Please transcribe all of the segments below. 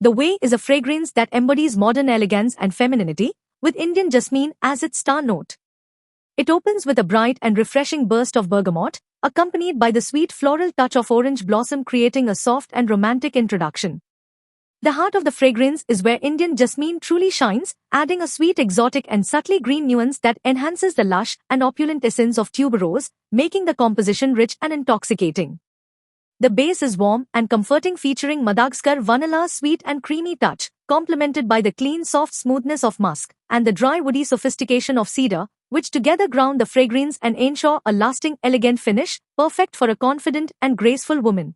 The Way is a fragrance that embodies modern elegance and femininity, with Indian jasmine as its star note. It opens with a bright and refreshing burst of bergamot, accompanied by the sweet floral touch of orange blossom, creating a soft and romantic introduction. The heart of the fragrance is where Indian jasmine truly shines, adding a sweet exotic and subtly green nuance that enhances the lush and opulent essence of tuberose, making the composition rich and intoxicating. The base is warm and comforting, featuring Madagascar vanilla's sweet and creamy touch, complemented by the clean soft smoothness of musk and the dry woody sophistication of cedar, which together ground the fragrance and ensure a lasting elegant finish, perfect for a confident and graceful woman.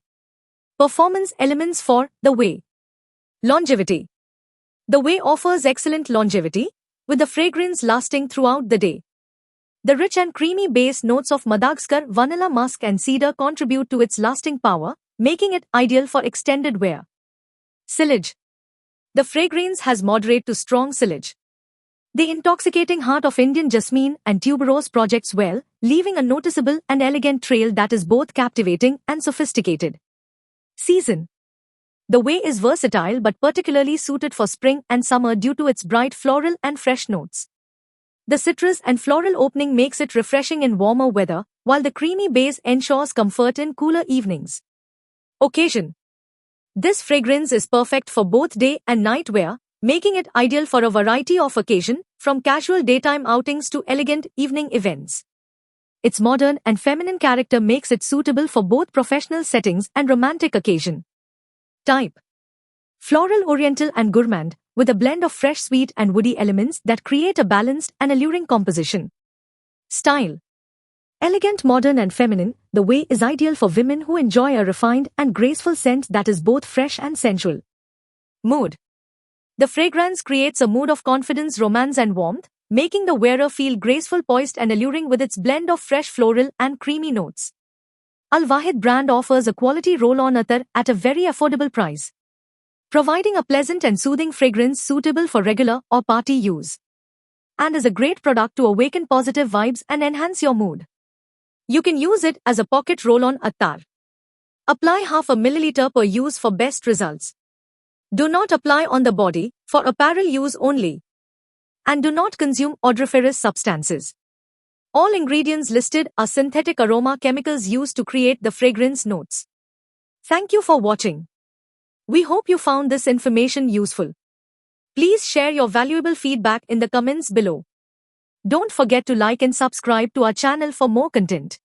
Performance elements for The Way. Longevity. The Way offers excellent longevity, with the fragrance lasting throughout the day. The rich and creamy base notes of Madagascar vanilla musk and cedar contribute to its lasting power, making it ideal for extended wear. Sillage. The fragrance has moderate to strong sillage. The intoxicating heart of Indian jasmine and tuberose projects well, leaving a noticeable and elegant trail that is both captivating and sophisticated. Season. The Way is versatile but particularly suited for spring and summer due to its bright floral and fresh notes. The citrus and floral opening makes it refreshing in warmer weather, while the creamy base ensures comfort in cooler evenings. Occasion. This fragrance is perfect for both day and night wear, making it ideal for a variety of occasions, from casual daytime outings to elegant evening events. Its modern and feminine character makes it suitable for both professional settings and romantic occasions. Type. Floral, oriental and gourmand, with a blend of fresh sweet and woody elements that create a balanced and alluring composition. Style. Elegant, modern and feminine, The Way is ideal for women who enjoy a refined and graceful scent that is both fresh and sensual. Mood. The fragrance creates a mood of confidence, romance and warmth, making the wearer feel graceful, poised and alluring with its blend of fresh floral and creamy notes. Al Wahid brand offers a quality roll-on attar at a very affordable price, providing a pleasant and soothing fragrance suitable for regular or party use, and is a great product to awaken positive vibes and enhance your mood. You can use it as a pocket roll-on attar. Apply half a milliliter per use for best results. Do not apply on the body, for apparel use only. And do not consume odoriferous substances. All ingredients listed are synthetic aroma chemicals used to create the fragrance notes. Thank you for watching. We hope you found this information useful. Please share your valuable feedback in the comments below. Don't forget to like and subscribe to our channel for more content.